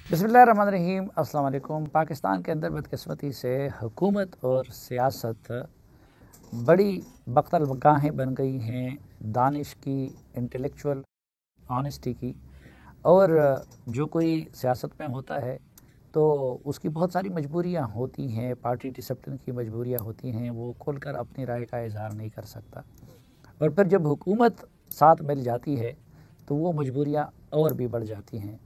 बिस्मिल्लाहिर्रहमानिर्रहीम। अस्सलाम वालेकुम। पाकिस्तान के अंदर बदकिस्मती से हुकूमत और सियासत बड़ी बख्तरगाहें बन गई हैं दानिश की, इंटेलेक्चुअल ऑनेस्टी की। और जो कोई सियासत में होता है तो उसकी बहुत सारी मजबूरियां होती हैं, पार्टी डिसिप्लिन की मजबूरियां होती हैं, वो खुलकर अपनी राय का इजहार नहीं कर सकता। और फिर जब हुकूमत साथ मिल जाती है तो वो मजबूरियां और भी बढ़ जाती हैं।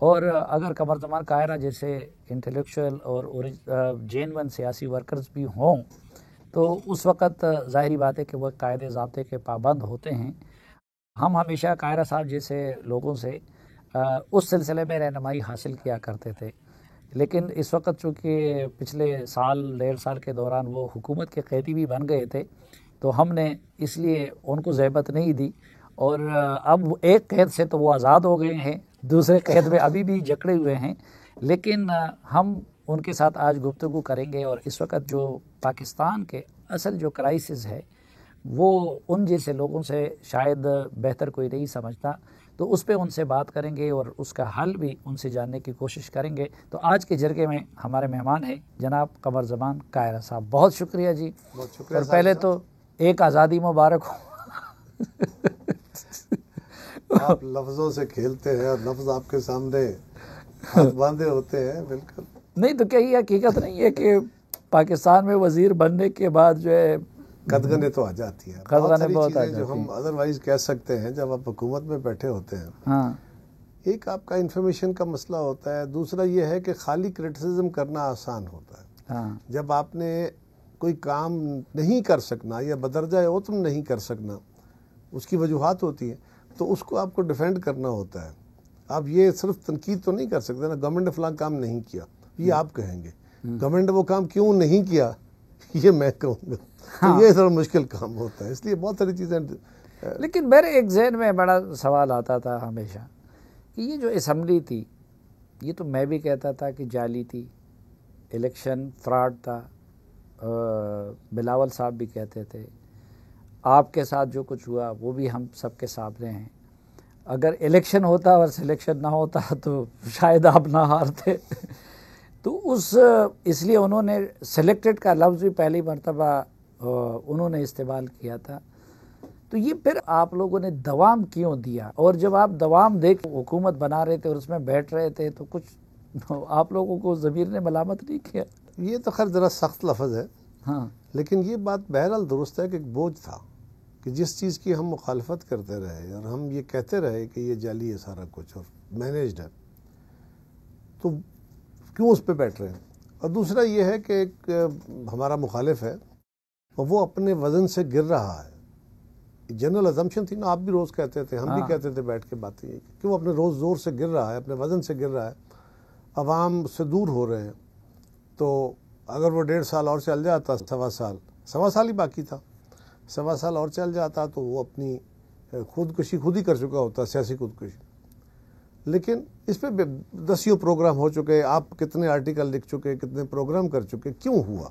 और अगर कमर ज़मान कायरा जैसे इंटेलेक्चुअल और जेनवन सियासी वर्कर्स भी हों तो उस वक़्त ज़ाहिरी बात है कि वह कायदे ज़ाब्ते के पाबंद होते हैं। हम हमेशा कायरा साहब जैसे लोगों से उस सिलसिले में रहनुमाई हासिल किया करते थे, लेकिन इस वक्त चूँकि पिछले साल 1.5 साल के दौरान वो हुकूमत के कैदी भी बन गए थे तो हमने इसलिए उनको ज़हमत नहीं दी। और अब एक कैद से तो वो आज़ाद हो गए हैं, दूसरे कैद में अभी भी जकड़े हुए हैं, लेकिन हम उनके साथ आज गुफ्तगू करेंगे। और इस वक्त जो पाकिस्तान के असल जो क्राइसिस है वो उन जैसे लोगों से शायद बेहतर कोई नहीं समझता, तो उस पर उनसे बात करेंगे और उसका हल भी उनसे जानने की कोशिश करेंगे। तो आज के जरगे में हमारे मेहमान हैं जनाब कमर ज़मान कायरा साहब। बहुत शुक्रिया जी। बहुत शुक्रिया। और पहले तो एक आज़ादी मुबारक हो। आप लफ्ज़ों से खेलते हैं और लफ्ज़ आपके सामने हाथ बांधे होते हैं। बिल्कुल नहीं तो क्या ये हकीकत नहीं है कि पाकिस्तान में वजीर बनने के बाद जो है कदगने तो आ जाती है, कदगने बहुत आ चीज़ें जाती जो हम अदरवाइज कह सकते हैं जब आप हुकूमत में बैठे होते हैं। हाँ एक आपका इंफॉर्मेशन का मसला होता है, दूसरा ये है कि खाली क्रिटिसिज्म करना आसान होता है। हाँ जब आपने कोई काम नहीं कर सकना या बदरजा उतम नहीं कर सकना, उसकी वजूहात होती है, तो उसको आपको डिफेंड करना होता है। आप ये सिर्फ तनकीद तो नहीं कर सकते ना, गवर्नमेंट ने फलां काम नहीं किया, ये आप कहेंगे। गवर्नमेंट ने वो काम क्यों नहीं किया ये मैं कहूँगा। हाँ। तो ये थोड़ा मुश्किल काम होता है, इसलिए बहुत सारी चीज़ें। लेकिन मेरे एक जहन में बड़ा सवाल आता था हमेशा कि ये जो असम्बली थी, ये तो मैं भी कहता था कि जाली थी, इलेक्शन फ्रॉड था, बिलावल साहब भी कहते थे, आपके साथ जो कुछ हुआ वो भी हम सबके सामने हैं। अगर इलेक्शन होता और सिलेक्शन ना होता तो शायद आप ना हारते। तो इसलिए उन्होंने सिलेक्टेड का लफ्ज़ भी पहली मरतबा उन्होंने इस्तेमाल किया था। तो ये फिर आप लोगों ने दवाम क्यों दिया? और जब आप दवाम देख हुकूमत बना रहे थे और उसमें बैठ रहे थे तो कुछ आप लोगों को ज़मीर ने मलामत नहीं किया? ये तो खैर ज़रा सख्त लफ्ज़ है। हाँ, लेकिन ये बात बहरहाल दुरुस्त है कि एक बोझ था कि जिस चीज़ की हम मुखालफत करते रहे और हम ये कहते रहे कि ये जाली है सारा कुछ और मैनेज्ड है, तो क्यों उस पर बैठ रहे हैं। और दूसरा ये है कि एक हमारा मुखालिफ है और वो अपने वज़न से गिर रहा है। जनरल अजम्पशन थी ना, आप भी रोज़ कहते थे, हम भी कहते थे बैठ के बातें कि वो अपने रोज़ ज़ोर से गिर रहा है, अपने वज़न से गिर रहा है, अवाम से दूर हो रहे हैं। तो अगर वो 1.5 साल और चल जाता, सवा साल ही बाकी था, सवा साल और चल जाता तो वो अपनी खुदकुशी खुद ही कर चुका होता, सियासी खुदकुशी। लेकिन इस पर 10 प्रोग्राम हो चुके, आप कितने आर्टिकल लिख चुके, कितने प्रोग्राम कर चुके, क्यों हुआ?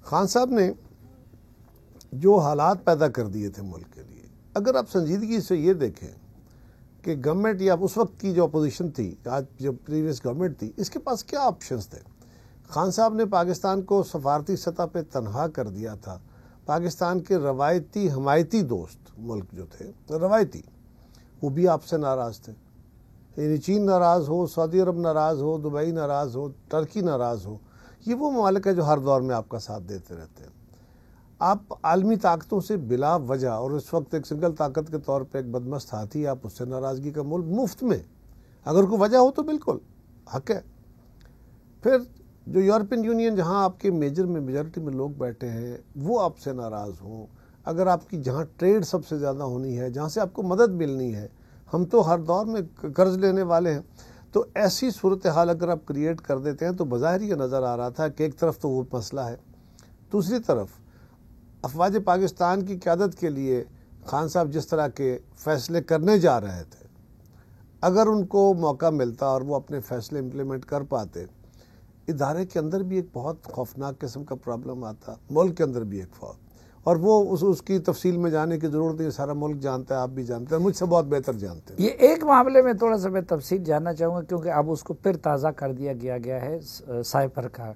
खान साहब ने जो हालात पैदा कर दिए थे मुल्क के लिए, अगर आप संजीदगी से ये देखें कि गवर्नमेंट या उस वक्त की जो अपोजिशन थी, आज जो प्रीवियस गवर्नमेंट थी, इसके पास क्या ऑप्शंस थे? खान साहब ने पाकिस्तान को सफारती सतह पे तनहा कर दिया था। पाकिस्तान के रवायती हमायती दोस्त मुल्क जो थे, रवायती, वो भी आपसे नाराज़ थे। यानी चीन नाराज़ हो, सऊदी अरब नाराज़ हो, दुबई नाराज़ हो, टर्की नाराज़ हो, ये वो ममालिक है जो हर दौर में आपका साथ देते रहते हैं। आप आलमी ताकतों से बिला वजह, और इस वक्त एक सिंगल ताकत के तौर पे एक बदमस्त हाथी, आप उससे नाराज़गी का मूल मुफ्त में, अगर कोई वजह हो तो बिल्कुल हक है। फिर जो यूरोपियन यूनियन, जहाँ आपके मेजॉरिटी में लोग बैठे हैं, वो आपसे नाराज़ हों। अगर आपकी जहाँ ट्रेड सबसे ज़्यादा होनी है, जहाँ से आपको मदद मिलनी है, हम तो हर दौर में कर्ज लेने वाले हैं, तो ऐसी सूरत हाल अगर आप क्रिएट कर देते हैं तो बज़ाहिर ये नज़र आ रहा था कि एक तरफ तो वो मसला है, दूसरी तरफ अफवाज पाकिस्तान की क़यादत के लिए खान साहब जिस तरह के फ़ैसले करने जा रहे थे, अगर उनको मौका मिलता और वो अपने फ़ैसले इम्प्लीमेंट कर पाते, इदारे के अंदर भी एक बहुत खौफनाक किस्म का प्रॉब्लम आता, मुल्क के अंदर भी एक और वो उसकी तफसील में जाने की ज़रूरत नहीं, सारा मुल्क जानता है, आप भी जानते हैं, मुझसे बहुत बेहतर जानते हैं। ये एक मामले में थोड़ा सा मैं तफसील जानना चाहूँगा, क्योंकि अब उसको फिर ताज़ा कर दिया गया है साइपर का।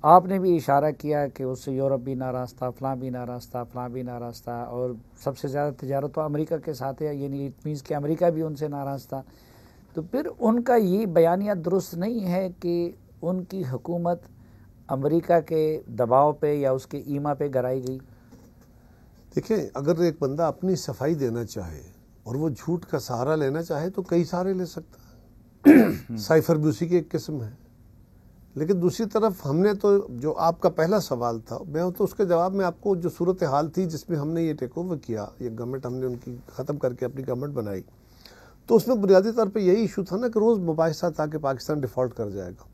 आपने भी इशारा किया कि उससे यूरोप भी नाराज़ था, फ़लाँ भी नाराज़ था, फ़लाँ भी नाराज़ था, और सबसे ज़्यादा तजारत तो अमेरिका के साथ है, यानी इट मीन्स कि अमेरिका भी उनसे नाराज़ था। तो फिर उनका ये बयानिया दुरुस्त नहीं है कि उनकी हुकूमत अमेरिका के दबाव पे या उसके ईमा पे गिराई गई। देखिए, अगर एक बंदा अपनी सफाई देना चाहे और वो झूठ का सहारा लेना चाहे तो कई सहारे ले सकता है। साइफर भी उसी की एक किस्म है। लेकिन दूसरी तरफ हमने तो, जो आपका पहला सवाल था, मैं तो उसके जवाब में आपको जो सूरत हाल थी जिसमें हमने ये टेक ओवर किया, ये गवर्नमेंट हमने उनकी ख़त्म करके अपनी गवर्नमेंट बनाई, तो उसमें बुनियादी तौर पे यही इशू था ना कि रोज़ मुबाहिसा था कि पाकिस्तान डिफ़ॉल्ट कर जाएगा,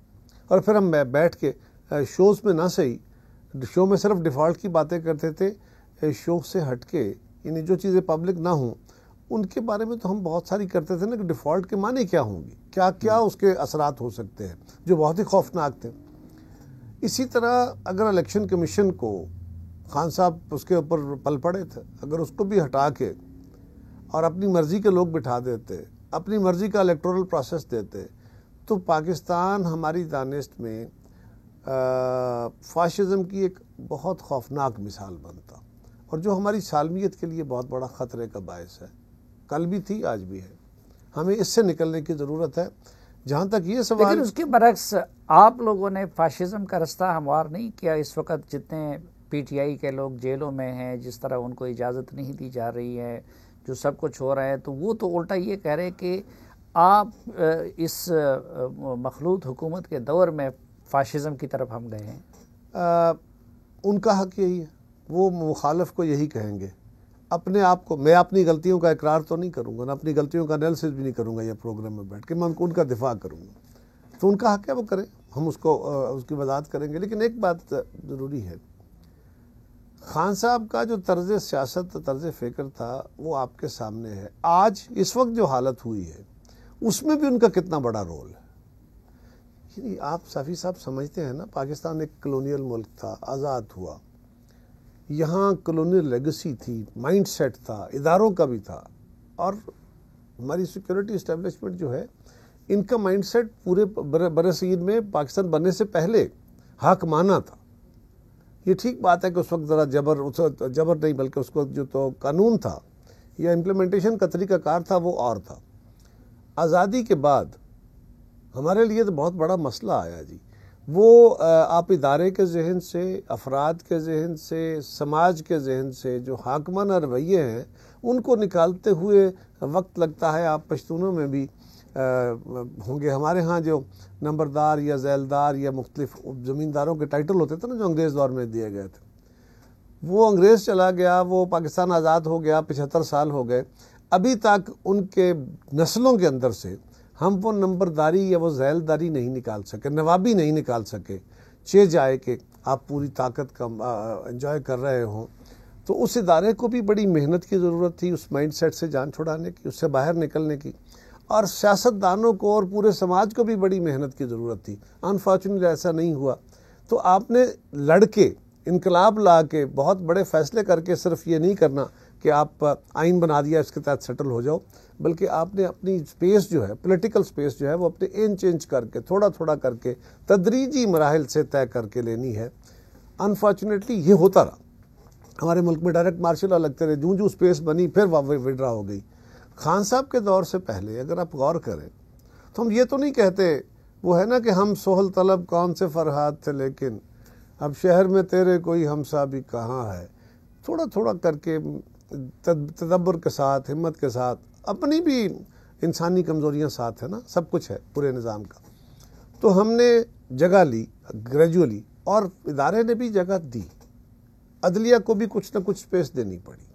और फिर हम बैठ के शोज़ में ना सही, शो में सिर्फ डिफ़ॉल्ट की बातें करते थे, शो से हट के यानी जो चीज़ें पब्लिक ना हों उनके बारे में तो हम बहुत सारी करते थे ना, कि डिफ़ॉल्ट के माने क्या होंगी, क्या क्या उसके असरात हो सकते हैं, जो बहुत ही खौफनाक थे। इसी तरह अगर इलेक्शन कमीशन को खान साहब उसके ऊपर पल पड़े थे, अगर उसको भी हटा के और अपनी मर्ज़ी के लोग बिठा देते, अपनी मर्ज़ी का इलेक्टोरल प्रोसेस देते, तो पाकिस्तान हमारी दानिश में फाशिज़म की एक बहुत खौफनाक मिसाल बनता, और जो हमारी सालमियत के लिए बहुत बड़ा ख़तरे का बायस है। कल भी थी, आज भी है। हमें इससे निकलने की ज़रूरत है। जहाँ तक ये सवाल, लेकिन उसके बरक्स आप लोगों ने फाशिज़म का रास्ता हमवार नहीं किया। इस वक्त जितने पीटीआई के लोग जेलों में हैं, जिस तरह उनको इजाज़त नहीं दी जा रही है, जो सब कुछ हो रहा है, तो वो तो उल्टा ये कह रहे कि आप इस मखलूत हुकूमत के दौर में फाशिज़म की तरफ हम गए हैं। उनका हक यही है, वो मुखालिफ को यही कहेंगे। अपने आप को, मैं अपनी गलतियों का इकरार तो नहीं करूँगा, ना अपनी गलतियों का एनालिसिस भी नहीं करूँगा ये प्रोग्राम में बैठ के, मैं उनका दिफा करूँगा। तो उनका हक है, वो करें, हम उसको उसकी वजाहत करेंगे। लेकिन एक बात ज़रूरी है, खान साहब का जो तर्ज सियासत, तर्ज फ़िक्र था, वो आपके सामने है। आज इस वक्त जो हालत हुई है उसमें भी उनका कितना बड़ा रोल है। आप साफ़ी साहब समझते हैं ना, पाकिस्तान एक कॉलोनियल मुल्क था, आज़ाद हुआ, यहाँ कॉलोनियल लेगेसी थी, माइंड सेट था, इदारों का भी था, और हमारी सिक्योरिटी इस्टेब्लिशमेंट जो है, इनका माइंड सेट पूरे बरसीर में पाकिस्तान बनने से पहले हाकमाना था। ये ठीक बात है कि उस वक्त ज़रा जबर नहीं, बल्कि उसको जो तो कानून था या इम्प्लीमेंटेशन का तरीक़ाकार था वो और था। आज़ादी के बाद हमारे लिए तो बहुत बड़ा मसला आया जी। वो आप इदारे के जहन से, अफराद के जहन से, समाज के जहन से जो हाकमाना रवैये हैं, उनको निकालते हुए वक्त लगता है। आप पश्तूनों में भी होंगे, हमारे यहाँ जो नंबरदार या ज़ैलदार या मुख्तलिफ ज़मींदारों के टाइटल होते थे ना, जो अंग्रेज़ दौर में दिए गए थे, वो अंग्रेज़ चला गया, वो पाकिस्तान आज़ाद हो गया, 75 साल हो गए, अभी तक उनके नस्लों के अंदर से हम वो नंबरदारी या वो ज़ैलदारी नहीं निकाल सके, नवाबी नहीं निकाल सके। चे जाए कि आप पूरी ताकत का एंजॉय कर रहे हों, तो उस इदारे को भी बड़ी मेहनत की ज़रूरत थी, उस माइंड सेट से जान छुड़ाने की, उससे बाहर निकलने की, और सियासतदानों को और पूरे समाज को भी बड़ी मेहनत की ज़रूरत थी। अनफॉर्चुनेटली ऐसा नहीं हुआ। तो आपने लड़के, इनकलाब ला के, बहुत बड़े फ़ैसले करके सिर्फ ये नहीं करना कि आप आइन बना दिया इसके तहत सेटल हो जाओ, बल्कि आपने अपनी स्पेस जो है, पॉलिटिकल स्पेस जो है, वो अपने इन चेंज करके, थोड़ा थोड़ा करके, तदरीजी मराहिल से तय करके लेनी है। अनफॉर्चुनेटली ये होता रहा। हमारे मुल्क में डायरेक्ट मार्शल लॉ लगते रहे, जूं जूं स्पेस बनी फिर विड्रा हो गई। खान साहब के दौर से पहले अगर आप गौर करें तो हम ये तो नहीं कहते, वो है ना कि हम सोहल तलब कौन से फरहाद थे, लेकिन अब शहर में तेरे कोई हमसा भी कहाँ है। थोड़ा थोड़ा करके तदब्बर के साथ, हिम्मत के साथ, अपनी भी इंसानी कमज़ोरियाँ साथ है ना, सब कुछ है पूरे निज़ाम का, तो हमने जगह ली ग्रेजुअली, और इदारे ने भी जगह दी, अदलिया को भी कुछ ना कुछ स्पेस देनी पड़ी,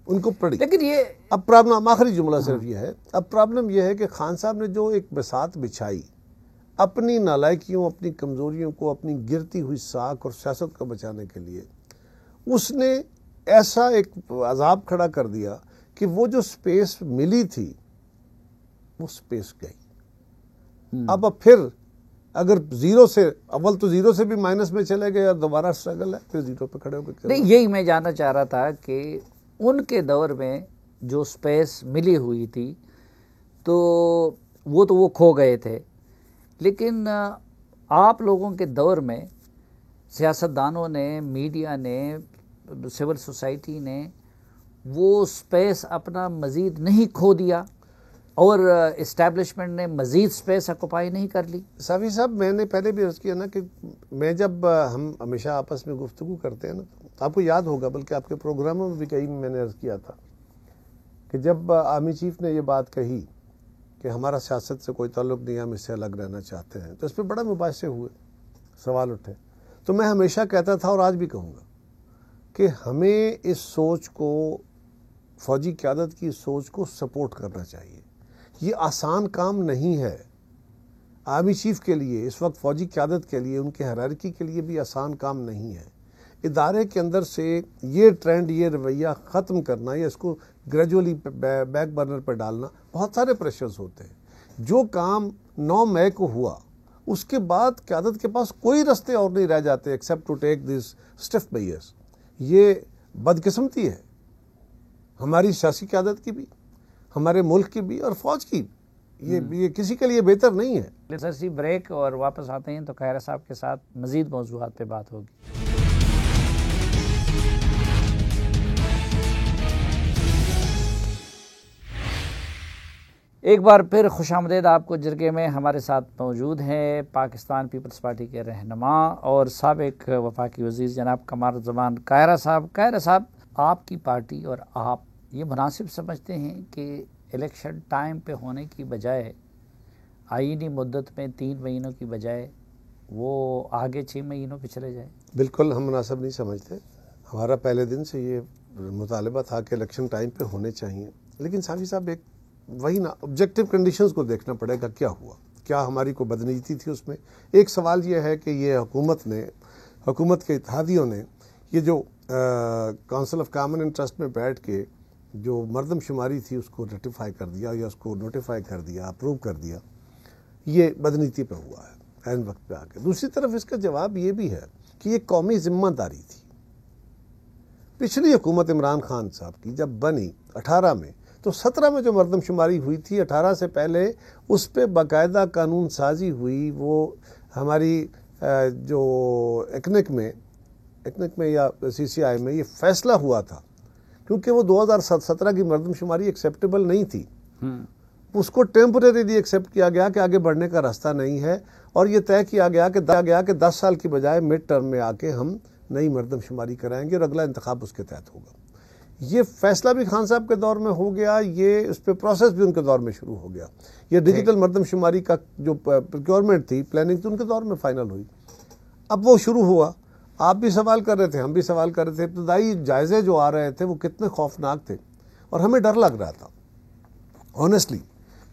उनको पड़ी। लेकिन ये अब प्रॉब्लम, आखिरी जुमला सिर्फ ये है, अब प्रॉब्लम यह है कि खान साहब ने जो एक बसात बिछाई अपनी नालायकियों, अपनी कमज़ोरियों को, अपनी गिरती हुई साख और सियासत को बचाने के लिए, उसने ऐसा एक अजाब खड़ा कर दिया कि वो जो स्पेस मिली थी वो स्पेस गई। अब फिर अगर जीरो से, अव्वल तो जीरो से भी माइनस में चले गए और दोबारा स्ट्रगल है, फिर जीरो पे खड़े होकर। नहीं, यही मैं जानना चाह रहा था कि उनके दौर में जो स्पेस मिली हुई थी तो वो खो गए थे, लेकिन आप लोगों के दौर में सियासतदानों ने, मीडिया ने, सिविल सोसाइटी ने वो स्पेस अपना मज़ीद नहीं खो दिया और इस्टेब्लिशमेंट ने मज़ीद स्पेस ऑक्युपाई नहीं कर ली? साफी साहब, मैंने पहले भी अर्ज़ किया ना कि मैं जब हम हमेशा आपस में गुफ्तगू करते हैं ना, तो आपको याद होगा, बल्कि आपके प्रोग्रामों में भी कहीं मैंने अर्ज़ किया था कि जब आर्मी चीफ ने ये बात कही कि हमारा सियासत से कोई ताल्लुक़ नहीं है, हम इससे अलग रहना चाहते हैं, तो इस पर बड़ा मुबाहिसे हुए, सवाल उठे। तो मैं हमेशा कहता था और आज भी कहूँगा कि हमें इस सोच को, फ़ौजी क़यादत की सोच को सपोर्ट करना चाहिए। ये आसान काम नहीं है आर्मी चीफ के लिए, इस वक्त फ़ौजी क़यादत के लिए, उनके हायरार्की के लिए भी आसान काम नहीं है। इदारे के अंदर से ये ट्रेंड, ये रवैया ख़त्म करना या इसको ग्रेजुअली बैक बर्नर पर डालना, बहुत सारे प्रेशर्स होते हैं। जो काम 9 मई को हुआ, उसके बाद क़यादत के पास कोई रास्ते और नहीं रह जाते except to take this stiff measures. ये बदकिस्मती है हमारी सियासी क़यादत की भी, हमारे मुल्क की भी और फ़ौज की। ये किसी के लिए बेहतर नहीं है। सी ब्रेक और वापस आते हैं तो खैरा साहब के साथ मज़ीद मौज़ूआत पे बात होगी। एक बार फिर खुशामदीद आपको जिरगे में। हमारे साथ मौजूद हैं पाकिस्तान पीपल्स पार्टी के रहनुमा और साबिक वफाकी वज़ीर जनाब कमरुज़्ज़मान कायरा साहब। कायरा साहब, आपकी पार्टी और आप ये मुनासिब समझते हैं कि इलेक्शन टाइम पे होने की बजाय, आईनी मुद्दत में 3 महीनों की बजाय वो आगे 6 महीनों पे चले जाए? बिल्कुल हम मुनासिब नहीं समझते। हमारा पहले दिन से ये मुतालबा था कि इलेक्शन टाइम पे होने चाहिए, लेकिन साफ़ी साहब एक वही ना, ऑब्जेक्टिव कंडीशंस को देखना पड़ेगा। क्या हुआ, क्या हमारी कोई बदनीति थी उसमें? एक सवाल ये है कि ये हुकूमत के इत्तेहादियों ने ये जो काउंसिल ऑफ कॉमन इंटरेस्ट में बैठ के जो मरदमशुमारी थी उसको रेटिफाई कर दिया या उसको नोटिफाई कर दिया, अप्रूव कर दिया, ये बदनीति पे हुआ है ऐन वक्त पे आके। दूसरी तरफ इसका जवाब ये भी है कि ये कौमी जिम्मेदारी थी। पिछली हुकूमत इमरान खान साहब की जब बनी 18 में, तो 17 में जो मरदमशुमारी हुई थी, 18 से पहले उस पर बाकायदा कानून साजी हुई। वो हमारी जो इकनिक में या CCI में ये फैसला हुआ था, क्योंकि वो 2017 की मरदमशुमारी एक्सेप्टेबल नहीं थी। उसको टेम्परेरीली एक्सेप्ट किया गया कि आगे बढ़ने का रास्ता नहीं है, और ये तय किया गया कि 10 साल की बजाय मिड टर्म में आके हम नई मरदमशुमारी कराएंगे और अगला इंतखाब उसके तहत होगा। ये फैसला भी खान साहब के दौर में हो गया, ये उस पर प्रोसेस भी उनके दौर में शुरू हो गया। ये डिजिटल मरदमशुमारी का जो प्रोक्योरमेंट थी, प्लानिंग थी, उनके दौर में फाइनल हुई। अब वो शुरू हुआ, आप भी सवाल कर रहे थे, हम भी सवाल कर रहे थे। इब्तदाई जायजे जो आ रहे थे वो कितने खौफनाक थे, और हमें डर लग रहा था ऑनेस्टली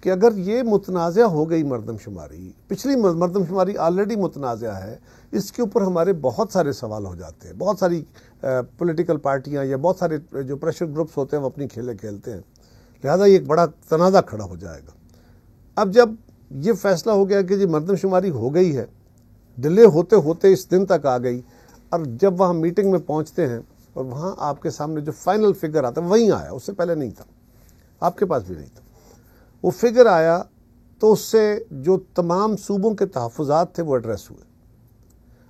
कि अगर ये मुतनाज़ा हो गई मरदमशुमारी, पिछली मरदमशुमारी ऑलरेडी मुतनाज़ा है, इसके ऊपर हमारे बहुत सारे सवाल हो जाते हैं। बहुत सारी पॉलिटिकल पार्टियां या बहुत सारे जो प्रेशर ग्रुप्स होते हैं वो अपनी खेले खेलते हैं, लिहाजा ये एक बड़ा तनाज़ा खड़ा हो जाएगा। अब जब ये फैसला हो गया कि जी मरदमशुमारी हो गई है, डिले होते होते इस दिन तक आ गई, और जब वहाँ मीटिंग में पहुँचते हैं और वहाँ आपके सामने जो फाइनल फिगर आता है वहीं आया, उससे पहले नहीं था, आपके पास भी नहीं था। वो फिगर आया तो उससे जो तमाम सूबों के तहफ़्फ़ुज़ात थे वो एड्रेस हुए।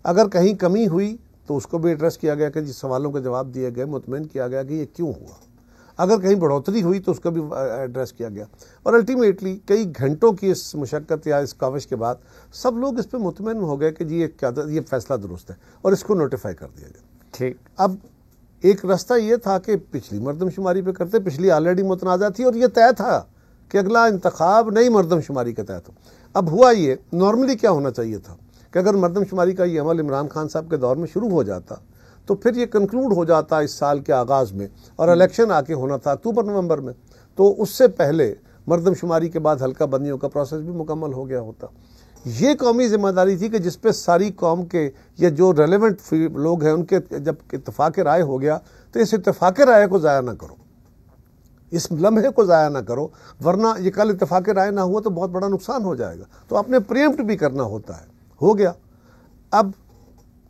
अगर कहीं कमी हुई तो उसको भी एड्रेस किया गया कि जिस सवालों के जवाब दिए गए, मुतमईन किया गया कि ये क्यों हुआ। अगर कहीं बढ़ोतरी हुई तो उसका भी एड्रेस किया गया, और अल्टीमेटली कई घंटों की इस मुशक्क़त या इस काविश के बाद सब लोग इस पर मुतमईन हो गए कि जी ये फैसला दुरुस्त है, और इसको नोटिफाई कर दिया गया। ठीक, अब एक रास्ता ये था कि पिछली मरदमशुमारी पे करते, पिछली ऑलरेडी मुतनाज़ा थी, और ये तय था कि अगला इंतखाब नई मरदमशुमारी के तहत हो। अब हुआ ये, नॉर्मली क्या होना चाहिए था कि अगर मरदमशुमारी का ये अमल इमरान खान साहब के दौर में शुरू हो जाता तो फिर ये कंक्लूड हो जाता इस साल के आगाज़ में, और इलेक्शन आके होना था अक्टूबर-नवंबर में, तो उससे पहले मरदमशुमारी के बाद हल्का बंदियों का प्रोसेस भी मुकम्मल हो गया होता। ये कौमी जिम्मेदारी थी कि जिस पे सारी कौम के या जो रेलेवेंट लोग हैं उनके जब इत्तेफाक राय हो गया, तो इस इत्तेफाक राय को ज़ाया ना करो, इस लम्हे को ज़ाया ना करो, वरना ये कल इत्तेफाक राय ना हुआ तो बहुत बड़ा नुकसान हो जाएगा। तो आपने प्रीएम्प्ट भी करना होता है हो गया। अब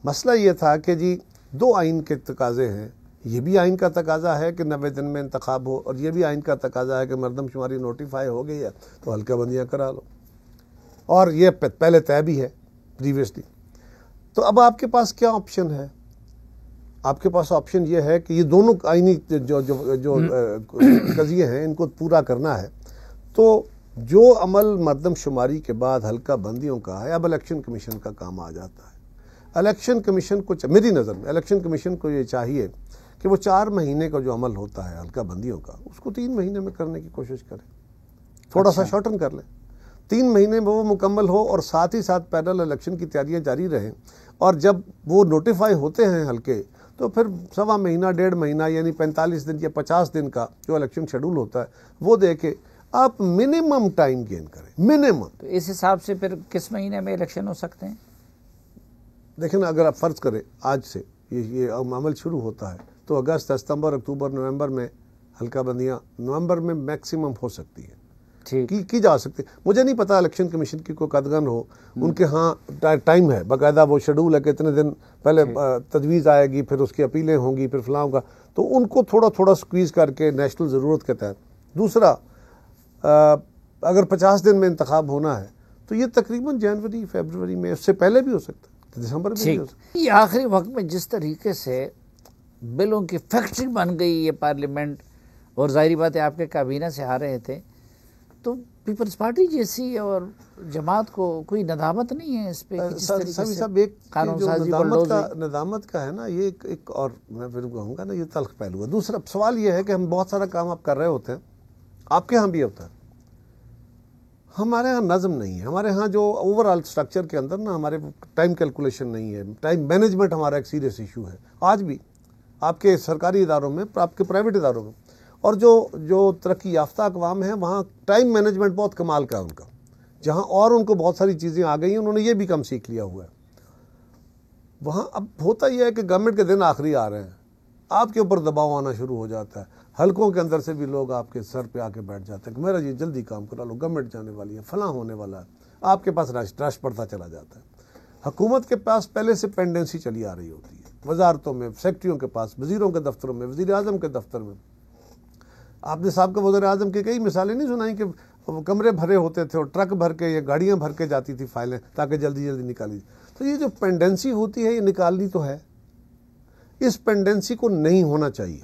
मसला ये था कि जी 2 आइन के तकाजे हैं, ये भी आइन का तकाजा है कि 90 दिन में इंतखाब हो, और ये भी आइन का तकाजा है कि मरदमशुमारी नोटिफाई हो गई है तो हल्का बंदियाँ करा लो, और ये पहले तय भी है प्रीवियसली। तो अब आपके पास क्या ऑप्शन है? आपके पास ऑप्शन ये है कि ये दोनों आइनी जो जो जो कज़िये हैं इनको पूरा करना है। तो जो अमल मरदमशुमारी के बाद हल्का बंदियों का है, अब इलेक्शन कमीशन का काम आ जाता है। इलेक्शन कमीशन को, मेरी नज़र में इलेक्शन कमीशन को ये चाहिए कि वो 4 महीने का जो अमल होता है हल्का बंदियों का, उसको 3 महीने में करने की कोशिश करें, थोड़ा सा शॉर्टन कर लें, 3 महीने में वो मुकम्मल हो, और साथ ही साथ पैरेलल इलेक्शन की तैयारियां जारी रहें। और जब वो नोटिफाई होते हैं हल्के, तो फिर 1.25 महीना 1.5 महीना यानी 45 दिन या 50 दिन का जो इलेक्शन शेड्यूल होता है वो दे के आप मिनिमम टाइम गेन करें, मिनिमम। तो इस हिसाब से फिर किस महीने में इलेक्शन हो सकते हैं? देखें ना, अगर आप फ़र्ज़ करें आज से ये अमल शुरू होता है तो अगस्त, सितंबर, अक्टूबर, नवंबर में हल्का बंदियाँ नवंबर में मैक्सिमम हो सकती है, की जा सकती है। मुझे नहीं पता इलेक्शन कमीशन की कोई कदगन हो, उनके यहाँ टाइम है, बाकायदा वो शेड्यूल है कि इतने दिन पहले तजवीज़ आएगी, फिर उसकी अपीलें होंगी, फिर फलां होगा, तो उनको थोड़ा थोड़ा स्क्वीज़ करके नेशनल ज़रूरत के तहत। दूसरा, अगर 50 दिन में इंतखाब होना है तो ये तकरीबन जनवरी फरवरी में, उससे पहले भी हो सकता है, दिसंबर में भी हो सकता है। ये आखिरी वक्त में जिस तरीके से बिलों की फैक्ट्री बन गई ये पार्लियामेंट, और जाहिर बात है आपके काबीना से आ रहे थे, तो पीपल्स पार्टी जैसी और जमात को कोई नदामत नहीं है इस पे? सब एक नदामत का है ना, ये एक और मैं फिर कहूँगा ना, ये तल्ख पहलू है। दूसरा सवाल ये है कि हम बहुत सारा काम आप कर रहे होते हैं, आपके यहाँ भी होता है, हमारे यहाँ नज़म नहीं है। हमारे यहाँ जो ओवरऑल स्ट्रक्चर के अंदर ना हमारे टाइम कैलकुलेशन नहीं है, टाइम मैनेजमेंट हमारा एक सीरियस इशू है आज भी आपके सरकारी इदारों में, आपके प्राइवेट इदारों में। और जो तरक्की याफ्ता अक़वाम है वहाँ टाइम मैनेजमेंट बहुत कमाल का है उनका, जहाँ और उनको बहुत सारी चीज़ें आ गई हैं, उन्होंने ये भी कम सीख लिया हुआ है। वहाँ अब होता यह है कि गवर्नमेंट के दिन आखिरी आ रहे हैं, आपके ऊपर दबाव आना शुरू हो जाता है, हलकों के अंदर से भी लोग आपके सर पे आके बैठ जाते हैं कि मेरा ये जल्दी काम करा लो, गवर्नमेंट जाने वाली है, फलां होने वाला है, आपके पास रश पड़ता चला जाता है। हुकूमत के पास पहले से पेंडेंसी चली आ रही होती है, वजारतों में, सेक्रेटरियों के पास, वजीरों के दफ्तरों में, वज़ीर आज़म के दफ्तर में। आपने साहब वज़ीर आज़म की कई मिसालें नहीं सुनाई कि कमरे भरे होते थे और ट्रक भर के या गाड़ियाँ भर के जाती थी फाइलें ताकि जल्दी जल्दी निकाली। तो ये जो पेंडेंसी होती है ये निकालनी तो है, इस पेंडेंसी को नहीं होना चाहिए,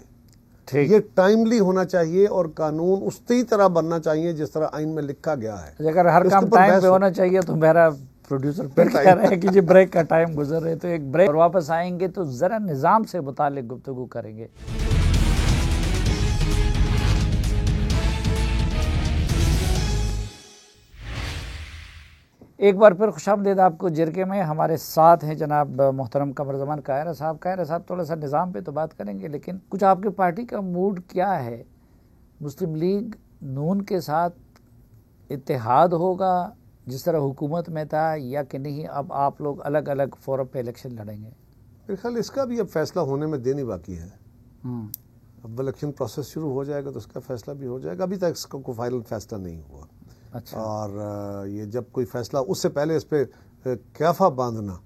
ये टाइमली होना चाहिए, और कानून उसी तरह बनना चाहिए जिस तरह आइन में लिखा गया है। अगर हर काम टाइम पे होना चाहिए तो मेरा प्रोड्यूसर फिर कह रहा है कि जी ब्रेक का टाइम गुजर रहे, तो एक ब्रेक और वापस आएंगे तो ज़रा निज़ाम से मुतालिक गुफ्तगू करेंगे। एक बार फिर खुशामदीद आपको जिरके में। हमारे साथ हैं जनाब मोहतरम कमरज़मान कायरा साहब। कायरा साहब, थोड़ा सा निज़ाम पे तो बात करेंगे, लेकिन कुछ आपकी पार्टी का मूड क्या है? मुस्लिम लीग नून के साथ इत्तेहाद होगा जिस तरह हुकूमत में था, या कि नहीं अब आप लोग अलग अलग फोरम पे इलेक्शन लड़ेंगे? मेरे ख्याल इसका भी अब फैसला होने में देनी बाकी है। अब इलेक्शन प्रोसेस शुरू हो जाएगा तो उसका फैसला भी हो जाएगा, अभी तक इसका कोई फाइनल फैसला नहीं हुआ। अच्छा। और ये जब कोई फैसला, उससे पहले इस पर क्याफा बांधना,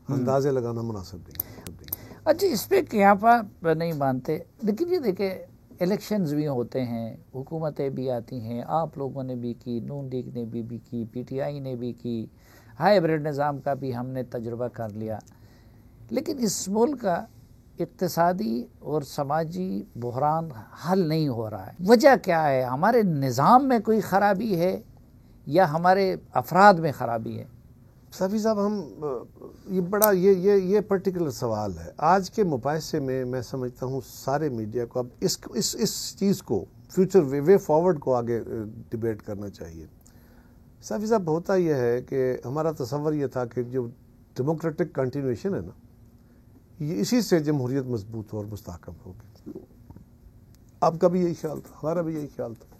अंदाजे लगाना मुनासिब नहीं। अच्छा, इस पर क्याफा नहीं बांधते, लेकिन ये देखें इलेक्शंस भी होते हैं, हुकूमतें भी आती हैं, आप लोगों ने भी की, नून लीग ने भी की, पीटीआई ने भी की, हाइब्रिड निज़ाम का भी हमने तजुर्बा कर लिया, लेकिन इस मुल्क का इक्तिसादी और समाजी बहरान हल नहीं हो रहा है। वजह क्या है? हमारे निज़ाम में कोई ख़राबी है या हमारे अफराद में ख़राबी है? सफ़ी साहब, हम ये बड़ा ये पर्टिकुलर सवाल है। आज के मुकाबले में मैं समझता हूँ सारे मीडिया को अब इस चीज़ को, फ्यूचर वे फॉरवर्ड को आगे डिबेट करना चाहिए। सफ़ी साहब, होता यह है कि हमारा तसव्वुर ये था कि जो डेमोक्रेटिक कंटिन्यूएशन है ना, ये इसी से जमहूरियत मजबूत और मुस्तहकम होगी। आपका भी यही ख्याल था, हमारा भी यही ख्याल था।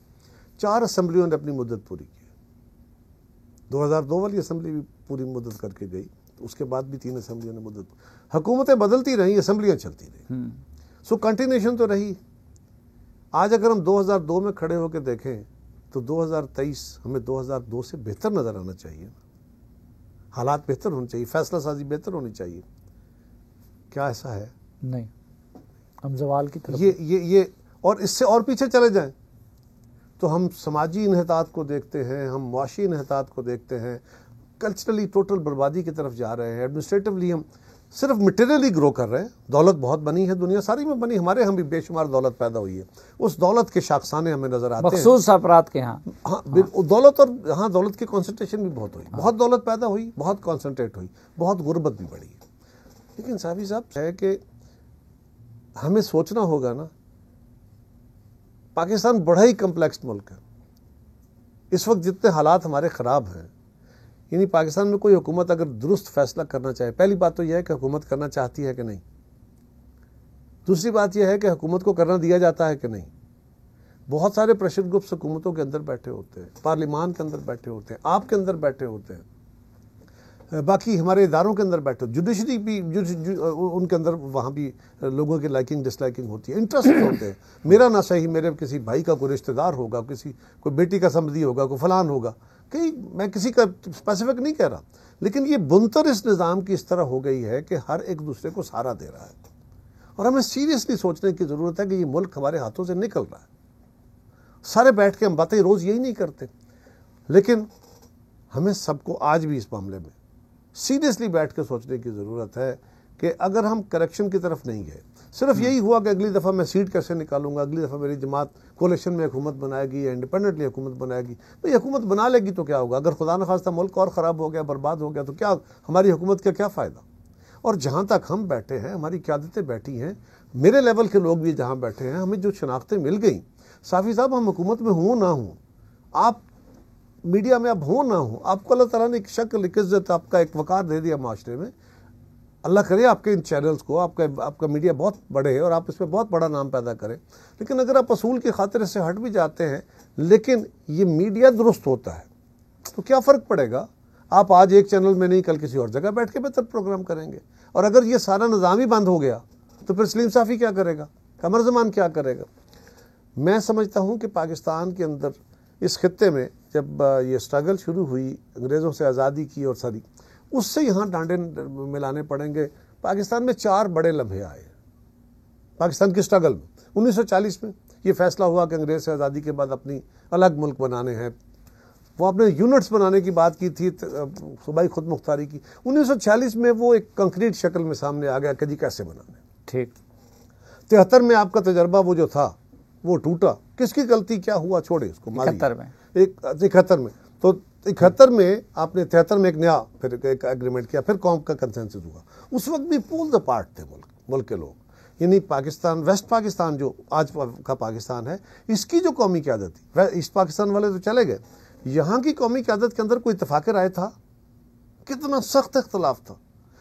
4 असम्बलियों ने अपनी मुद्दत पूरी की, 2002 वाली असम्बली भी पूरी मुद्दत करके गई, तो उसके बाद भी 3 असम्बलियों ने मुद्दत, हुकूमतें बदलती रहीं, असम्बलियाँ चलती रहीं, सो कंटिन्यूएशन तो रही। आज अगर हम 2002 में खड़े होकर देखें तो 2023 हमें 2002 से बेहतर नज़र आना चाहिए। हालात बेहतर होने चाहिए, फैसला साजी बेहतर होनी चाहिए। क्या ऐसा है? नहीं, हम जवाल की तरफ ये और इससे और पीछे चले जाएं तो हम समाजी इन्हतात को देखते हैं, हम मुआशी इन्हतात को देखते हैं, कल्चरली टोटल बर्बादी की तरफ जा रहे हैं। एडमिनिस्ट्रेटिवली हम सिर्फ मटेरियली ग्रो कर रहे हैं। दौलत बहुत बनी है, दुनिया सारी में बनी, हमारे हम भी बेशुमार दौलत पैदा हुई है। उस दौलत के शाखसाने हमें नजर आते हैं, मखसूस अफराद के यहाँ। हाँ, दौलत, और हाँ, दौलत की कॉन्सेंट्रेशन भी बहुत हुई, बहुत दौलत पैदा हुई, बहुत कॉन्सेंट्रेट हुई, बहुत गुर्बत भी बढ़ी है। लेकिन साफी साहब है कि हमें सोचना होगा ना, पाकिस्तान बड़ा ही कम्प्लेक्स मुल्क है। इस वक्त जितने हालात हमारे ख़राब हैं, यानी पाकिस्तान में कोई हुकूमत अगर दुरुस्त फैसला करना चाहे, पहली बात तो यह है कि हुकूमत करना चाहती है कि नहीं, दूसरी बात यह है कि हुकूमत को करना दिया जाता है कि नहीं। बहुत सारे प्रेशर ग्रुप्स हुकूमतों के अंदर बैठे होते हैं, पार्लियामान के अंदर बैठे होते हैं, आपके अंदर बैठे होते हैं, बाकी हमारे इदारों के अंदर बैठे, जुडिशरी भी उनके अंदर वहाँ भी लोगों की लाइकिंग डिसलाइकिंग होती है, इंटरेस्ट होते हैं। मेरा ना सही, मेरे किसी भाई का कोई रिश्तेदार होगा, किसी कोई बेटी का समधी होगा, कोई फलान होगा, कहीं मैं किसी का स्पेसिफिक नहीं कह रहा, लेकिन ये बुनतर इस निज़ाम की इस तरह हो गई है कि हर एक दूसरे को सहारा दे रहा है। और हमें सीरियसली सोचने की ज़रूरत है कि ये मुल्क हमारे हाथों से निकल रहा है। सारे बैठ के हम बातें रोज़ यही नहीं करते, लेकिन हमें सबको आज भी इस मामले में सीरियसली बैठ के सोचने की ज़रूरत है कि अगर हम करेक्शन की तरफ नहीं गए, सिर्फ यही हुआ कि अगली दफ़ा मैं सीट कैसे निकालूंगा, अगली दफ़ा मेरी जमात कोalition में हुकूमत बनाएगी या इंडिपेंडेंटली हुकूमत बनाएगी, भाई हुकूमत बना लेगी तो क्या होगा? अगर खुदा न खास्ता मुल्क और ख़राब हो गया, बर्बाद हो गया, तो क्या हमारी हुकूमत का क्या फ़ायदा? और जहाँ तक हम बैठे हैं, हमारी क़यादतें बैठी हैं, मेरे लेवल के लोग भी जहाँ बैठे हैं, हमें जो शनाख्तें मिल गई, साफ़ी साहब हम हुकूमत में हों ना हों, आप मीडिया में अब हो ना हो, आपको अल्लाह ताला ने एक शक्ल, एक इज्जत, आपका एक वकार दे दिया माशरे में। अल्लाह करे आपके इन चैनल्स को, आपका मीडिया बहुत बड़े है और आप इसमें बहुत बड़ा नाम पैदा करें। लेकिन अगर आप असूल की खातिर से हट भी जाते हैं, लेकिन ये मीडिया दुरुस्त होता है, तो क्या फ़र्क पड़ेगा? आप आज एक चैनल में नहीं, कल किसी और जगह बैठ के बेहतर प्रोग्राम करेंगे। और अगर ये सारा निज़ाम ही बंद हो गया तो फिर सलीम साफ़ी क्या करेगा, कमर ज़मान क्या करेगा? मैं समझता हूँ कि पाकिस्तान के अंदर इस खित्ते में जब ये स्ट्रगल शुरू हुई, अंग्रेज़ों से आज़ादी की और सारी, उससे यहाँ डांडे मिलाने पड़ेंगे। पाकिस्तान में 4 बड़े लम्हे आए पाकिस्तान की स्ट्रगल में। 1940 में ये फैसला हुआ कि अंग्रेज़ से आज़ादी के बाद अपनी अलग मुल्क बनाने हैं। वो आपने यूनिट्स बनाने की बात की थी, सूबाई खुद मुख्तारी की। 1940 में वो एक कंक्रीट शक्ल में सामने आ गया कि जी कैसे बनाने। ठीक। 73 में आपका तजर्बा वो जो था वो टूटा। किसकी गलती, क्या हुआ, छोड़े उसको। 71 में 71 में तो 71 में आपने 73 में एक नया फिर एक एग्रीमेंट किया, फिर कौम का कंसेंसस हुआ। उस वक्त भी पुल्ड अपार्ट थे मुल्क के लोग। यानी पाकिस्तान, वेस्ट पाकिस्तान जो आज का पाकिस्तान है, इसकी जो कौमी क़यादत थी, ईस्ट पाकिस्तान वाले तो चले गए, यहाँ की कौमी क़यादत के अंदर कोई इत्तेफाक राय था? कितना सख्त इख्तलाफ था।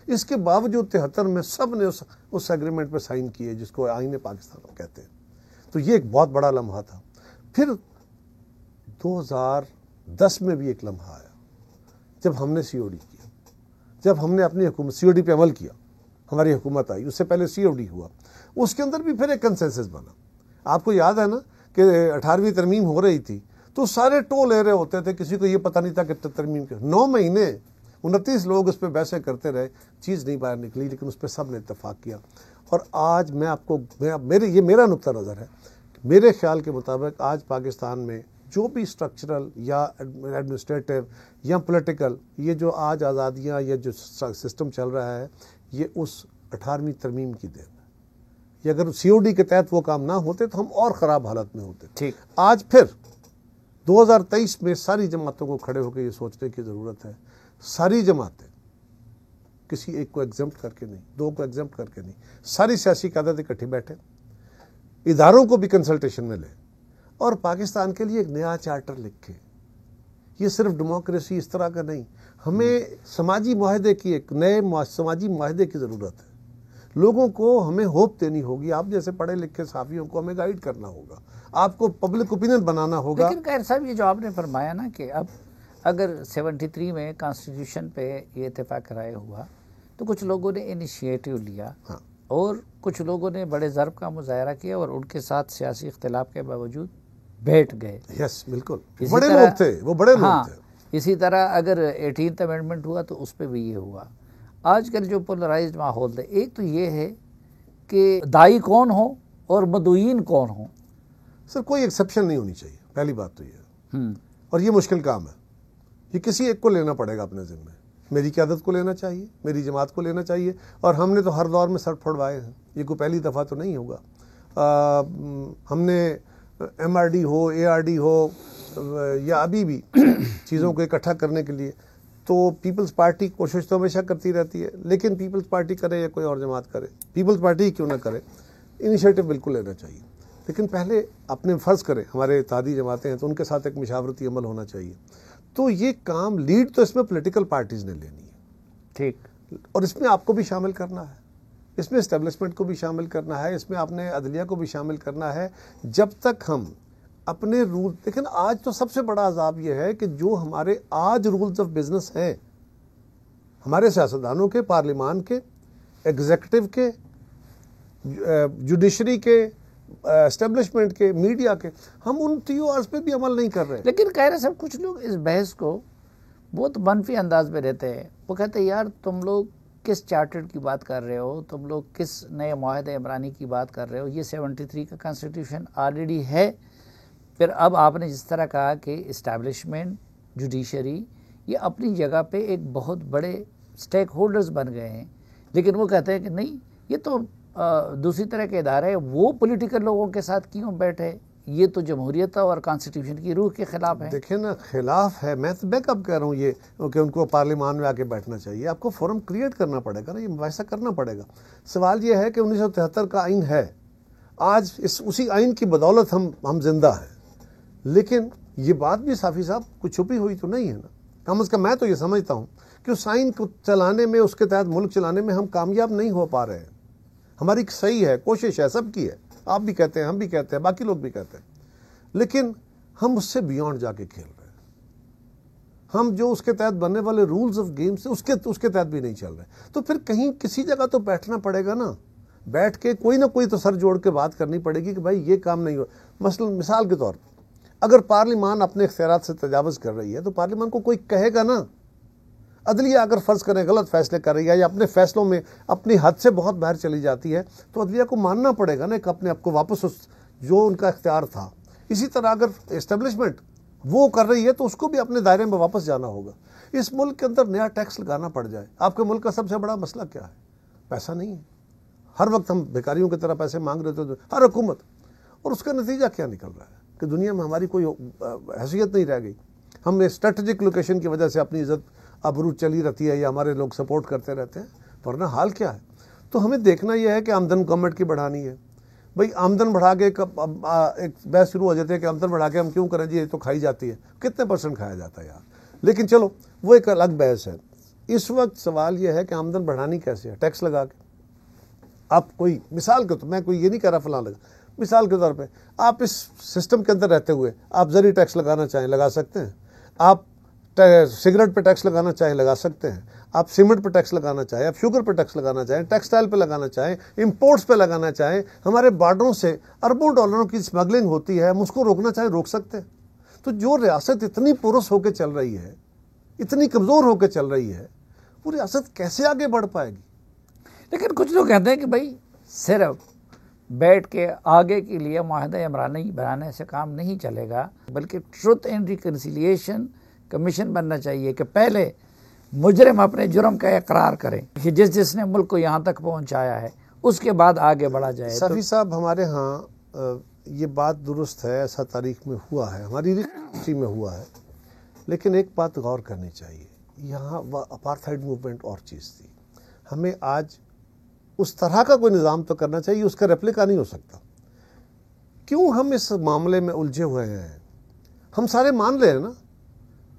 इसके बावजूद 73 में सब ने उस एग्रीमेंट पर साइन किए जिसको आईन पाकिस्तान कहते हैं। तो ये एक बहुत बड़ा लम्हा था। फिर 2010 में भी एक लम्हा आया जब हमने COD किया, जब हमने अपनी हुकूमत COD पे अमल किया, हमारी हुकूमत आई। उससे पहले COD हुआ, उसके अंदर भी फिर एक कंसेंसस बना। आपको याद है ना कि 18वीं तरमीम हो रही थी तो सारे टो ले रहे होते थे, किसी को ये पता नहीं था कि तरमीम के 9 महीने 29 लोग उस पर बहसें करते रहे, चीज़ नहीं बाहर निकली, लेकिन उस पर सब ने इत्तेफाक किया। और आज मैं आपको, ये मेरा नुक्ता नज़र है, मेरे ख्याल के मुताबिक आज पाकिस्तान में जो भी स्ट्रक्चरल या एडमिनिस्ट्रेटिव या पॉलिटिकल ये जो आज आज़ादियाँ, ये जो सिस्टम चल रहा है, ये उस 18वीं तरमीम की देन है। ये अगर COD के तहत वो काम ना होते तो हम और ख़राब हालत में होते। ठीक। आज फिर 2023 में सारी जमातों को खड़े होकर ये सोचने की ज़रूरत है, सारी जमातें, किसी एक को एग्जम्प्ट करके नहीं, 2 को एग्जम्प्ट करके नहीं, सारी सियासी क़यादत इकट्ठी बैठे, इदारों को भी कंसल्टेशन में लें और पाकिस्तान के लिए एक नया चार्टर लिखें। ये सिर्फ डेमोक्रेसी इस तरह का नहीं, हमें समाजी मुआहदे की, एक नए समाजी मुआहदे की ज़रूरत है। लोगों को हमें होप देनी होगी। आप जैसे पढ़े लिखे साफियों को हमें गाइड करना होगा, आपको पब्लिक ओपिनियन बनाना होगा। लेकिन खैर साहब, ये जो आपने फरमाया ना कि अब अगर 73 में कॉन्स्टिट्यूशन पे ये इत्तेफाक राय हुआ तो कुछ लोगों ने इनिशिएटिव लिया, हाँ, और कुछ लोगों ने बड़े ज़र्ब का मुजाहरा किया और उनके साथ सियासी इख्तिलाफ के बावजूद बैठ गए। यस, बिल्कुल, बड़े लोग थे, वो बड़े लोग थे। इसी तरह अगर 18th अमेंडमेंट हुआ तो उस पर भी ये हुआ। आजकल जो पोलराइज्ड माहौल है, एक तो ये है कि दाई कौन हो और मदुईन कौन हो। सर कोई एक्सेप्शन नहीं होनी चाहिए, पहली बात तो ये है। और ये मुश्किल काम है, ये किसी एक को लेना पड़ेगा अपने जिम्मे। मेरी क़यादत को लेना चाहिए, मेरी जमात को लेना चाहिए, और हमने तो हर दौर में सर फड़वाए हैं, ये कोई पहली दफ़ा तो नहीं होगा। हमने MRD हो, ARD हो, या अभी भी चीज़ों को इकट्ठा करने के लिए तो पीपल्स पार्टी कोशिश तो हमेशा करती रहती है, लेकिन पीपल्स पार्टी करे या कोई और जमात करे, पीपल्स पार्टी ही क्यों ना करे, इनिशिएटिव बिल्कुल लेना चाहिए। लेकिन पहले अपने फ़र्ज़ करें, हमारे इत्तेहादी जमातें हैं तो उनके साथ एक मशावरती अमल होना चाहिए। तो ये काम लीड तो इसमें पॉलिटिकल पार्टीज़ ने लेनी है, ठीक, और इसमें आपको भी शामिल करना है, इसमें इस्टेब्लिशमेंट को भी शामिल करना है, इसमें आपने अदलिया को भी शामिल करना है। जब तक हम अपने रूल, लेकिन आज तो सबसे बड़ा अजाब यह है कि जो हमारे आज रूल्स ऑफ बिजनेस हैं, हमारे सियासतदानों के, पार्लिमान के, एग्जीक्यूटिव के, जुडिशरी के, एस्टेब्लिशमेंट के, मीडिया के, हम उन TORs पे भी अमल नहीं कर रहे। लेकिन कह रहे सब कुछ लोग इस बहस को बहुत मनफी अंदाज में रहते हैं। वो कहते हैं यार तुम लोग किस चार्टर की बात कर रहे हो, तुम लोग किस नए मुआहदे इमरानी की बात कर रहे हो, ये 73 का कॉन्स्टिट्यूशन ऑलरेडी है। फिर अब आपने जिस तरह कहा कि इस्टेब्लिशमेंट, जुडिशरी, ये अपनी जगह पे एक बहुत बड़े स्टेक होल्डर्स बन गए हैं, लेकिन वो कहते हैं कि नहीं, ये तो दूसरी तरह के इदारे हैं, वो पॉलिटिकल लोगों के साथ क्यों बैठे, ये तो जमहूरियत और कॉन्स्टिट्यूशन की रूह के खिलाफ है। देखिए ना, खिलाफ है, मैं कब कह रहा हूँ ये कि उनको पार्लियामान में आके बैठना चाहिए। आपको फोरम क्रिएट करना पड़ेगा ना, ये वैसा करना पड़ेगा। सवाल ये है कि 1973 का आइन है, आज उसी आइन की बदौलत हम जिंदा हैं, लेकिन ये बात भी साफ़ी साहब कुछ छुपी हुई तो नहीं है ना। कम से कम मैं तो ये समझता हूँ कि उस आइन को चलाने में, उसके तहत मुल्क चलाने में हम कामयाब नहीं हो पा रहे हैं। हमारी सही है, कोशिश है, सबकी है, आप भी कहते हैं, हम भी कहते हैं, बाकी लोग भी कहते हैं, लेकिन हम उससे बियॉन्ड जाके खेल रहे हैं। हम जो उसके तहत बनने वाले रूल्स ऑफ गेम से उसके तहत भी नहीं चल रहे। तो फिर कहीं किसी जगह तो बैठना पड़ेगा ना, बैठ के कोई ना कोई तो सर जोड़ के बात करनी पड़ेगी कि भाई ये काम नहीं हो। मसलन मिसाल के तौर पर अगर पार्लियामान अपने इख्तियारात से तजावुज़ कर रही है तो पार्लियामान को कोई कहेगा ना। अदलिया अगर फ़र्ज़ करें गलत फैसले कर रही है या अपने फैसलों में अपनी हद से बहुत बाहर चली जाती है, तो अदलिया को मानना पड़ेगा ना कि अपने आप को वापस उस जो उनका इख्तियार था। इसी तरह अगर इस्टेब्लिशमेंट वो कर रही है तो उसको भी अपने दायरे में वापस जाना होगा। इस मुल्क के अंदर नया टैक्स लगाना पड़ जाए। आपके मुल्क का सबसे बड़ा मसला क्या है? पैसा नहीं है। हर वक्त हम भिखारियों की तरह पैसे मांग रहे थे हर हुकूमत, और उसका नतीजा क्या निकल रहा है कि दुनिया में हमारी कोई हैसियत नहीं रह गई। हम स्ट्रेटेजिक लोकेशन की वजह से अपनी इज्जत आबरू चली रहती है या हमारे लोग सपोर्ट करते रहते हैं, वरना हाल क्या है। तो हमें देखना यह है कि आमदन गवर्नमेंट की बढ़ानी है। भाई आमदन बढ़ा के एक बहस शुरू हो जाती है कि आमदन बढ़ा के हम क्यों करें जी, ये तो खाई जाती है। कितने % खाया जाता है यार, लेकिन चलो वो एक अलग बहस है। इस वक्त सवाल यह है कि आमदन बढ़ानी कैसे है? टैक्स लगा के। आप कोई मिसाल के, तो मैं कोई ये नहीं कह रहा फलां लगा, मिसाल के तौर पे आप इस सिस्टम के अंदर रहते हुए आप जरी टैक्स लगाना चाहें लगा सकते हैं, आप सिगरेट पे टैक्स लगाना चाहें लगा सकते हैं, आप सीमेंट पे टैक्स लगाना चाहें, आप शुगर पे टैक्स लगाना चाहें, टेक्सटाइल पे लगाना चाहें, इंपोर्ट्स पे लगाना चाहें। हमारे बॉर्डरों से अरबों डॉलरों की स्मगलिंग होती है, हम उसको रोकना चाहें रोक सकते हैं। तो जो रियासत इतनी पुरुष होकर चल रही है, इतनी कमज़ोर होकर चल रही है, वो रियासत कैसे आगे बढ़ पाएगी? लेकिन कुछ लोग कहते हैं कि भाई सिर्फ बैठ के आगे के लिए मुआहदा इमरानी बनाने से काम नहीं चलेगा, बल्कि ट्रुथ एंड रिकन्सिलिएशन कमीशन बनना चाहिए कि पहले मुजरिम अपने जुर्म का इकरार करें कि जिसने मुल्क को यहाँ तक पहुँचाया है, उसके बाद आगे बढ़ा जाए। सफ़ी साहब, हमारे यहाँ ये बात दुरुस्त है, ऐसा तारीख में हुआ है, हमारी हिस्ट्री में हुआ है, लेकिन एक बात गौर करनी चाहिए, यहाँ अपार्थाइड मूवमेंट और चीज़ थी। हमें आज उस तरह का कोई निज़ाम तो करना चाहिए, उसका रेप्लिका नहीं हो सकता। क्यों हम इस मामले में उलझे हुए हैं? हम सारे मान रहे हैं ना,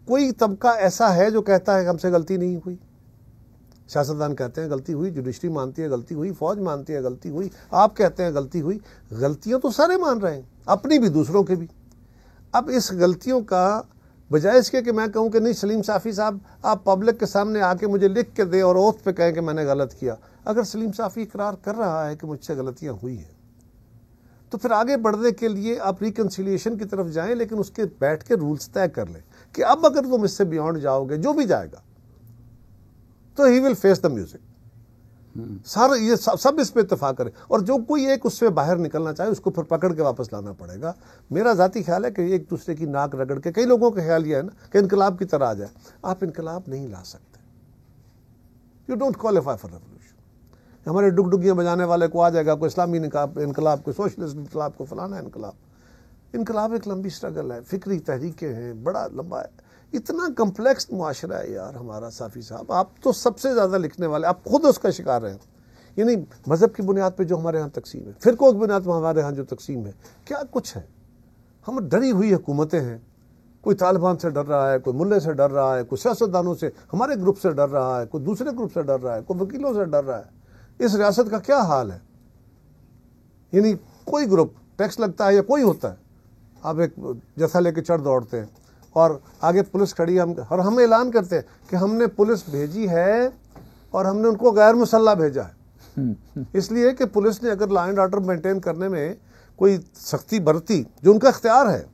कोई तबका ऐसा है जो कहता है हमसे गलती नहीं हुई। सियासतदान कहते हैं गलती हुई, जुडिशरी मानती है गलती हुई, फौज मानती है गलती हुई, आप कहते हैं गलती हुई। गलतियां तो सारे मान रहे हैं, अपनी भी दूसरों की भी। अब इस गलतियों का बजाय इसके कि मैं कहूं कि नहीं सलीम साफ़ी साहब आप पब्लिक के सामने आके मुझे लिख के दे और ओथ पे कहें कि मैंने गलत किया। अगर सलीम साफ़ी इकरार कर रहा है कि मुझसे गलतियां हुई हैं, तो फिर आगे बढ़ने के लिए आप रिकन्सिलिएशन की तरफ जाएं, लेकिन उसके बैठ के रूल्स तय कर लें। कि अब अगर तुम इससे बियॉन्ड जाओगे, जो भी जाएगा, तो he will face the music. सारा ये सब इस पे इत्तेफाक करें, और जो कोई एक उससे बाहर निकलना चाहे उसको फिर पकड़ के वापस लाना पड़ेगा। मेरा जाती ख्याल है कि एक दूसरे की नाक रगड़ के, कई लोगों का ख्याल ये है ना कि इनकलाब की तरह आ जाए। आप इनकलाब नहीं ला सकते, you don't qualify for revolution. हमारे डुगडुगियां बजाने वाले को आ जाएगा कोई इस्लामी इनकलाब, कोई सोशलिस्ट इनकलाब, को फलाना इनकलाब। इनकलाब एक लंबी स्ट्रगल है, फिक्री तहरीकें हैं, बड़ा लंबा है, इतना कम्प्लेक्स मुआशरा है यार हमारा। साफ़ी साहब, आप तो सबसे ज़्यादा लिखने वाले, आप खुद उसका शिकार हैं। यानी मज़हब की बुनियाद पे जो हमारे यहाँ तकसीम है, फ़िरक़ों की बुनियाद पर हमारे यहाँ जो तकसीम है, क्या कुछ है। हम डरी हुई हुकूमतें हैं, कोई तालिबान से डर रहा है, कोई मुल्ले से डर रहा है, कोई सियासतदानों से, हमारे ग्रुप से डर रहा है, कोई दूसरे ग्रुप से डर रहा है, कोई वकीलों से डर रहा है। इस रियासत का क्या हाल है। यानी कोई ग्रुप टैक्स लगता है या कोई होता है, आप एक जैसा लेके चढ़ दौड़ते हैं, और आगे पुलिस खड़ी है, और हम ऐलान करते हैं कि हमने पुलिस भेजी है और हमने उनको गैर मुसल्ला भेजा है। इसलिए कि पुलिस ने अगर लॉ एंड ऑर्डर मेंटेन करने में कोई सख्ती बरती, जो उनका इख्तियार है।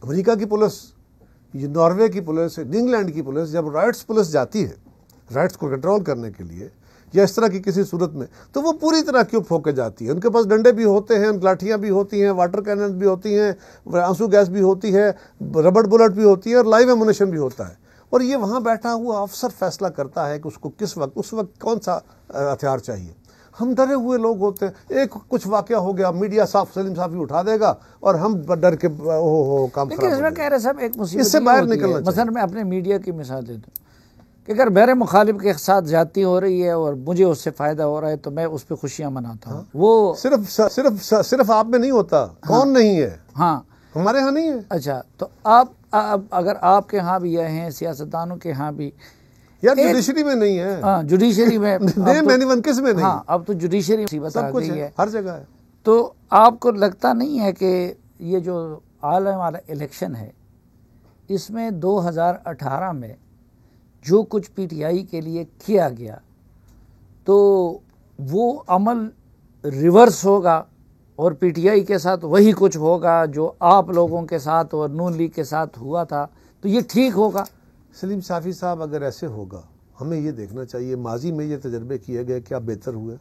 अमेरिका की पुलिस, नॉर्वे की पुलिस, इंग्लैंड की पुलिस, जब राइट्स पुलिस जाती है राइट्स को कंट्रोल करने के लिए या इस तरह की किसी सूरत में, तो वो पूरी तरह क्यों फोके जाती है। उनके पास डंडे भी होते हैं, लाठियां भी होती हैं, वाटर कैनन भी होती हैं, आंसू गैस भी होती है, रबड़ बुलेट भी होती है, और लाइव एमुनेशन भी होता है। और ये वहाँ बैठा हुआ अफसर फैसला करता है कि उसको किस वक्त, उस वक्त कौन सा हथियार चाहिए। हम डरे हुए लोग होते हैं, एक कुछ वाकया हो गया, मीडिया सलीम साहब ही उठा देगा और हम डर के काम खराब हो जाएगा। इससे बाहर निकलना चाहिए। मसलन मैं अपने मीडिया की मिसाल दे दूँ कि अगर मेरे मुखालिफ के साथ ज्यादती हो रही है और मुझे उससे फायदा हो रहा है तो मैं उस पर खुशियां मनाता हूँ। वो सिर्फ आप में नहीं होता। कौन नहीं है? हाँ, हमारे यहाँ नहीं है। अच्छा, तो आप अगर आपके यहाँ भी यह हैं, सियासतदानों के यहाँ भी, यार जुडिशरी में नहीं है। हाँ, जुडिशरी में किस में नहीं। हाँ, अब तो जुडिशरी सब कुछ है, हर जगह है। तो आपको लगता नहीं है कि ये जो आने वाला इलेक्शन है, इसमें 2018 में जो कुछ पीटीआई के लिए किया गया, तो वो अमल रिवर्स होगा और पीटीआई के साथ वही कुछ होगा जो आप लोगों के साथ और नून लीग के साथ हुआ था, तो ये ठीक होगा? सलीम साफ़ी साहब, अगर ऐसे होगा, हमें ये देखना चाहिए माजी में ये तजर्बे किए गए क्या बेहतर हुए।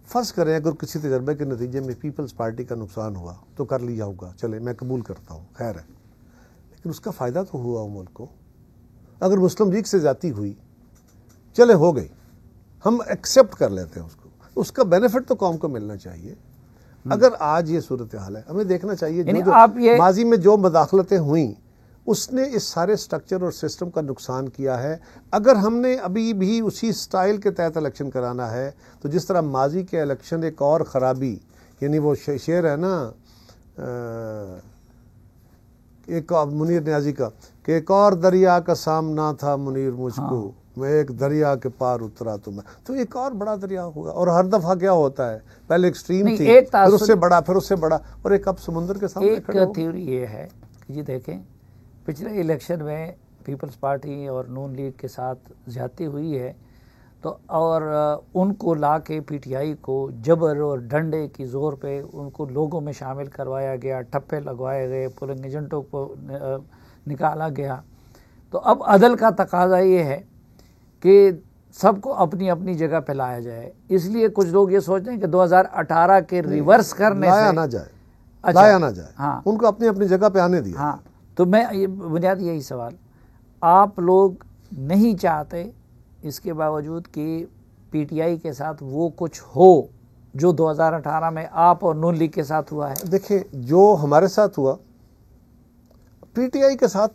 फ़र्ज़ करें अगर किसी तजर्बे के नतीजे में पीपल्स पार्टी का नुकसान हुआ तो कर लिया होगा, चले मैं कबूल करता हूँ, खैर है, लेकिन उसका फ़ायदा तो हुआ मुल्क को। अगर मुस्लिम लीग से जाती हुई, चले हो गई, हम एक्सेप्ट कर लेते हैं उसको, उसका बेनिफिट तो कौम को मिलना चाहिए। अगर आज ये सूरत हाल है, हमें देखना चाहिए जो माजी में जो मदाखलतें हुई उसने इस सारे स्ट्रक्चर और सिस्टम का नुकसान किया है। अगर हमने अभी भी उसी स्टाइल के तहत इलेक्शन कराना है तो जिस तरह माजी के इलेक्शन एक और ख़राबी, यानी वो शेर है ना एक मुनीर न्याजी का कि एक और दरिया का सामना था मुनीर मुझको, मैं एक दरिया के पार उतरा तो मैं, तो एक और बड़ा दरिया होगा। और हर दफ़ा क्या होता है, पहले एक स्ट्रीम थी, फिर उससे बड़ा, फिर उससे बड़ा, और एक अब समुद्र के सामने खड़े हो। एक थ्योरी ये है कि ये देखें, पिछले इलेक्शन में पीपल्स पार्टी और नून लीग के साथ ज्यादती हुई है, तो और उनको ला के पीटीआई को जबर और डंडे की ज़ोर पे उनको लोगों में शामिल करवाया गया, ठप्पे लगवाए गए, पोलिंग एजेंटों को निकाला गया। तो अब अदल का तकाजा ये है कि सबको अपनी अपनी जगह पे लाया जाए। इसलिए कुछ लोग ये सोचते हैं कि 2018 के रिवर्स करने लाया से ना जाए, अच्छा, लाया ना जाए, हाँ, उनको अपनी अपनी जगह पे आने दिया। हाँ, तो मैं ये बुनियादी यही सवाल, आप लोग नहीं चाहते इसके बावजूद कि पीटीआई के साथ वो कुछ हो जो 2018 में आप और नून लीग के साथ हुआ है? देखिए, जो हमारे साथ हुआ, पीटीआई के साथ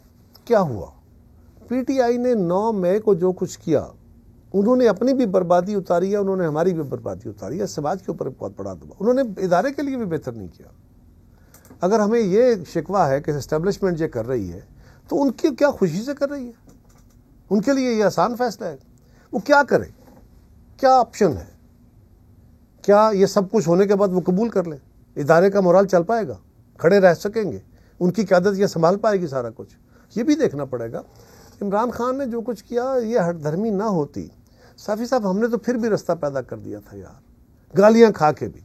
क्या हुआ, पीटीआई ने 9 मई को जो कुछ किया, उन्होंने अपनी भी बर्बादी उतारी है, उन्होंने हमारी भी बर्बादी उतारी है, समाज के ऊपर बहुत बड़ा दबाव, उन्होंने इदारे के लिए भी बेहतर नहीं किया। अगर हमें ये शिकवा है कि एस्टेब्लिशमेंट ये कर रही है, तो उनकी क्या खुशी से कर रही है, उनके लिए ये आसान फैसला है, वो क्या करे, क्या ऑप्शन है, क्या ये सब कुछ होने के बाद वो कबूल कर ले, इदारे का मोराल चल पाएगा, खड़े रह सकेंगे, उनकी क़यादत ये संभाल पाएगी सारा कुछ, ये भी देखना पड़ेगा। इमरान खान ने जो कुछ किया ये हठधर्मी ना होती, साफ़ी साहब, हमने तो फिर भी रास्ता पैदा कर दिया था यार, गालियां खा के भी।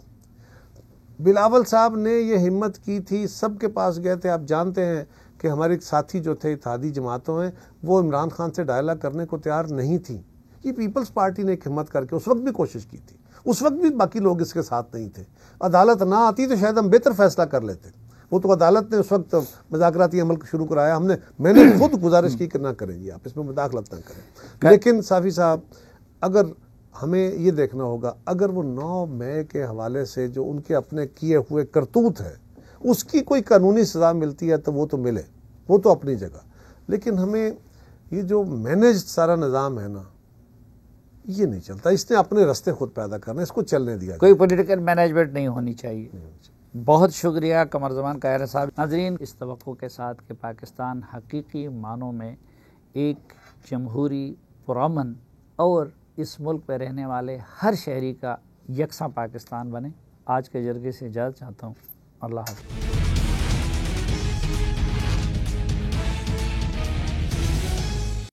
बिलावल साहब ने ये हिम्मत की थी, सबके पास गए थे, आप जानते हैं कि हमारे साथी जो थे इत्तेहादी जमातों में, वो इमरान खान से डायलॉग करने को तैयार नहीं थी। ये पीपल्स पार्टी ने एक हिम्मत करके उस वक्त भी कोशिश की थी, उस वक्त भी बाकी लोग इसके साथ नहीं थे। अदालत ना आती तो शायद हम बेहतर फैसला कर लेते। वो तो अदालत ने उस वक्त मज़ाकराती अमल शुरू कराया, मैंने खुद गुजारिश की कि ना करें जी, आप इसमें मुदाखलत ना करें। लेकिन साफ़ी साहब, अगर हमें ये देखना होगा, अगर वो 9 मई के हवाले से जो उनके अपने किए हुए करतूत है उसकी कोई कानूनी सज़ा मिलती है तो वो तो मिले, वो तो अपनी जगह। लेकिन हमें ये जो मैनेज सारा निज़ाम है ना, ये नहीं चलता। इसने अपने रास्ते खुद पैदा करना, इसको चलने दिया। कोई पॉलिटिकल मैनेजमेंट नहीं होनी चाहिए। बहुत शुक्रिया कमरजमान कायरा साहब। नाज़रीन, इस तवक्को के साथ कि पाकिस्तान हकीकी मानों में एक जमहूरी, पुरअमन और इस मुल्क में रहने वाले हर शहरी का यकसा पाकिस्तान बने, आज के जर्गे से इजाज़त चाहता हूँ। अल्लाह हाफ़िज़।